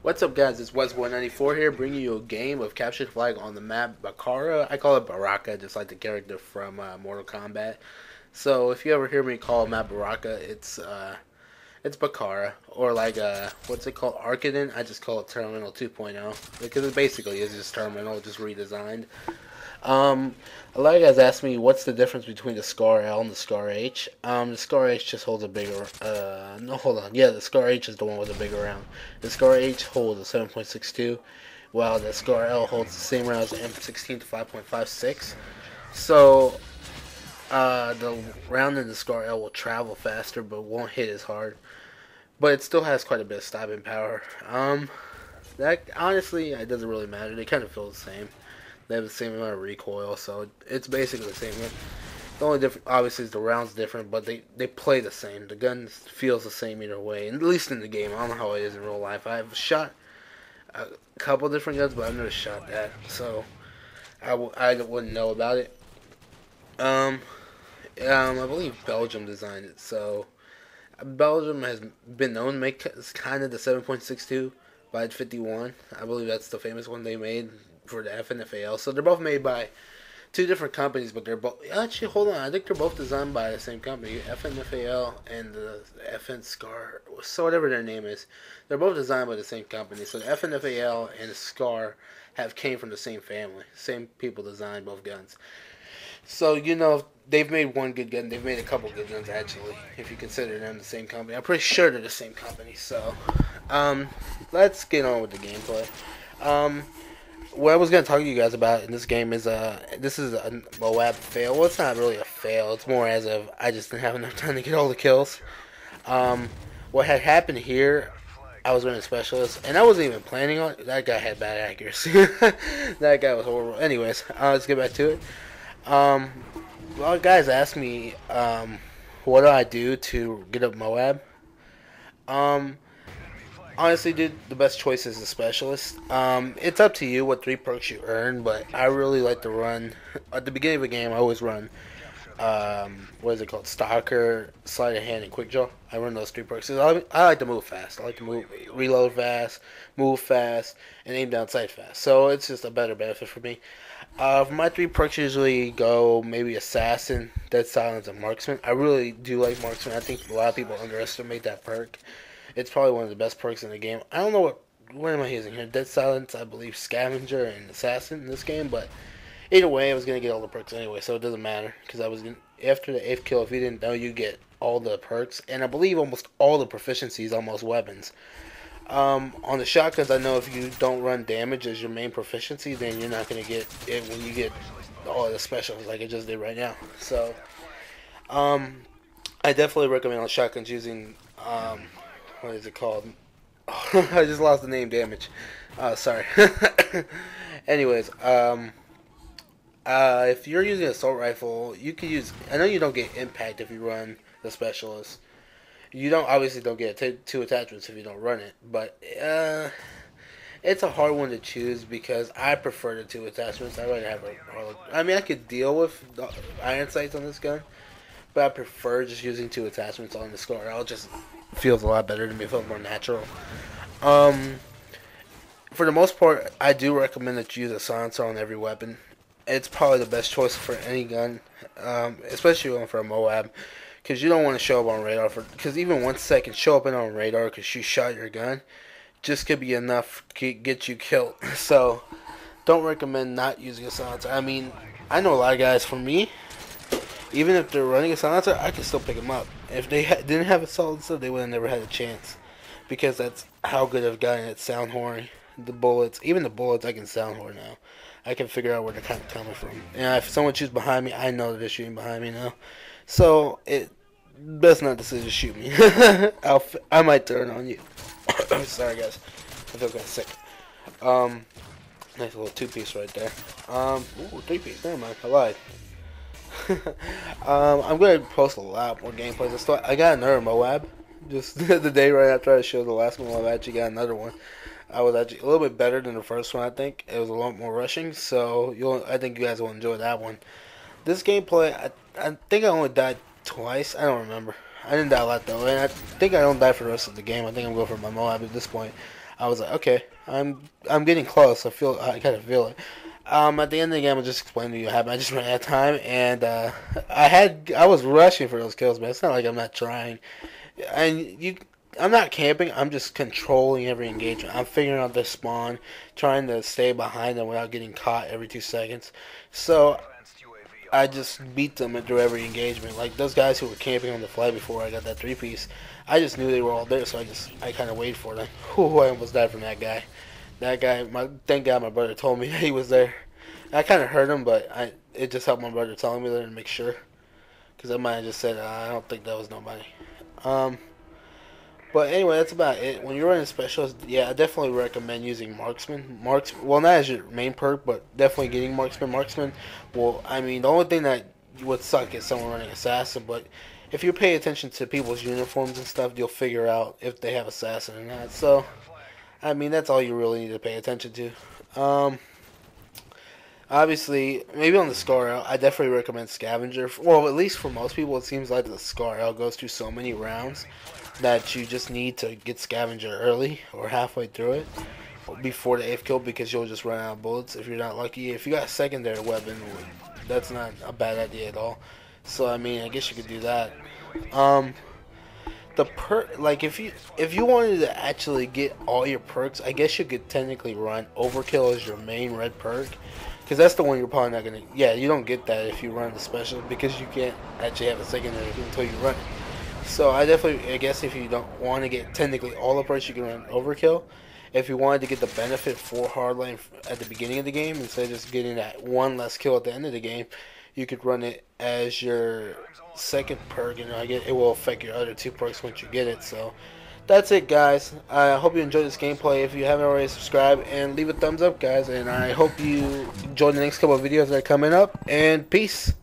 What's up, guys? It's Wes194 here, bringing you a game of Capture the Flag on the map Bakara. I call it Baraka, just like the character from Mortal Kombat. So if you ever hear me call map Baraka, it's Bakara, or like what's it called, Arcaden. I just call it Terminal 2.0 because it basically is just Terminal, just redesigned. Um, a lot of guys ask me what's the difference between the Scar L and the Scar H. The Scar H just holds a bigger. No, hold on. Yeah, the Scar H is the one with the bigger round. The Scar H holds a 7.62, while the Scar L holds the same round as the M16 to 5.56. So, the round in the Scar L will travel faster, but won't hit as hard. But it still has quite a bit of stopping power. That honestly, it doesn't really matter. They kind of feel the same. They have the same amount of recoil, so it's basically the same. The only difference, obviously, is the rounds different, but they play the same. The gun feels the same either way, at least in the game. I don't know how it is in real life. I've shot a couple different guns, but I've never shot that, so I wouldn't know about it. Um, I believe Belgium designed it, so Belgium has been known to make kind of the 7.62 by 51. I believe that's the famous one they made for the FNFAL. So they're both made by two different companies, but they're both actually, hold on, I think they're both designed by the same company, FNFAL and the FN Scar, so whatever their name is. They're both designed by the same company. So the FNFAL and the Scar have came from the same family. Same people designed both guns. So, they've made one good gun. They've made a couple good guns, actually, if you consider them the same company. I'm pretty sure they're the same company. So, um, let's get on with the gameplay. Um, what I was going to talk to you guys about in this game is, this is a Moab fail. Well, it's not really a fail. It's more as of, I just didn't have enough time to get all the kills. Um, what had happened here, I was running specialist, and I wasn't even planning on it. That guy had bad accuracy. That guy was horrible. Anyways, let's get back to it. Um, a lot of guys ask me, what do I do to get up Moab? Um, Honestly, dude, the best choice is a specialist. It's up to you what 3 perks you earn, but I really like to run, at the beginning of a game, I always run, what is it called? Stalker, Sleight of Hand, and Quick Draw. I run those 3 perks. I like to move fast. I like to reload fast, move fast, and aim down sight fast. So it's just a better benefit for me. For my 3 perks, usually go maybe Assassin, Dead Silence, and Marksman. I really do like Marksman. I think a lot of people underestimate that perk. It's probably one of the best perks in the game. I don't know what am I using here? Dead Silence, I believe Scavenger and Assassin in this game, but either way, I was gonna get all the perks anyway, so it doesn't matter because after the 8th kill. If you didn't know, you get all the perks, and I believe almost all the proficiencies on most weapons. On the shotguns, I know if you don't run damage as your main proficiency, then you're not gonna get it when you get all the specials like I just did right now. So, I definitely recommend on shotguns using what is it called? I just lost the name. Damage. Sorry. Anyways, if you're using an assault rifle, you can use. I know you don't get impact if you run the specialist. You obviously don't get two attachments if you don't run it, but it's a hard one to choose because I prefer the 2 attachments. I rather have I mean, I could deal with the iron sights on this gun, but I prefer just using 2 attachments on the score. I'll just feels a lot better to me. It feels more natural. Um, for the most part, I do recommend that you use a silencer on every weapon. It's probably the best choice for any gun, especially one for a Moab, because you don't want to show up on radar because even 1 second show up on radar because you shot your gun just could be enough to get you killed. So don't recommend not using a silencer. I mean, I know a lot of guys. For me, even if they're running a silencer, I can still pick them up. If they didn't have a silencer, they would have never had a chance. Because that's how good of a gun at sound horn. The bullets, even the bullets, I can sound horn now. I can figure out where they're kind of coming from. And if someone shoots behind me, I know that they're shooting behind me now. So, best not to just shoot me. I might turn on you. Sorry, guys. I feel kind of sick. Nice little 2-piece right there. Ooh, 3-piece. Never mind. I lied. I'm going to post a lot more gameplays. I got another Moab. Just the day right after I showed the last one, I've actually got another one. I was actually a little bit better than the first one, I think. It was a lot more rushing, so I think you guys will enjoy that one. This gameplay, I think I only died twice. I don't remember. I didn't die a lot, though, and I think I don't die for the rest of the game. I think I'm going for my Moab at this point. I was like, okay, I'm getting close. I kind of feel it. At the end of the game, I'll just explain to you what happened. I just ran out of time, and I was rushing for those kills, man. It's not like I'm not trying, and I'm not camping. I'm just controlling every engagement. I'm figuring out their spawn, trying to stay behind them without getting caught every 2 seconds. So I just beat them through every engagement. Like those guys who were camping on the fly before I got that 3 piece, I just knew they were all there, so I kind of waited for them. Whew, I almost died from that guy. That guy, thank God my brother told me that he was there. I kind of heard him, but it just helped my brother telling me there to make sure, because I might have just said I don't think that was nobody. Um, but anyway, that's about it. When you're running specials, yeah, I definitely recommend using marksman. Well, not as your main perk, but definitely getting marksman. Marksman, well, I mean, the only thing that would suck is someone running assassin, but if you pay attention to people's uniforms and stuff, you'll figure out if they have assassin or not. So, I mean, that's all you really need to pay attention to. Obviously, maybe on the Scar L, I definitely recommend Scavenger. Well, at least for most people, it seems like the Scar L goes through so many rounds that you just need to get Scavenger early or halfway through it before the 8th kill, because you'll just run out of bullets if you're not lucky. If you got a secondary weapon, that's not a bad idea at all. So, I mean, I guess you could do that. Um, like if you wanted to actually get all your perks, I guess you could technically run Overkill as your main red perk, because that's the one you're probably not gonna. Yeah, you don't get that if you run the special, because you can't actually have a secondary until you run it. So I guess if you don't want to get technically all the perks, you can run Overkill. If you wanted to get the benefit for Hardline at the beginning of the game, instead of just getting that one less kill at the end of the game, you could run it as your second perk, and it will affect your other 2 perks once you get it. So that's it, guys. I hope you enjoyed this gameplay. If you haven't already, subscribe and leave a thumbs up, guys. And I hope you enjoy the next couple of videos that are coming up. And peace.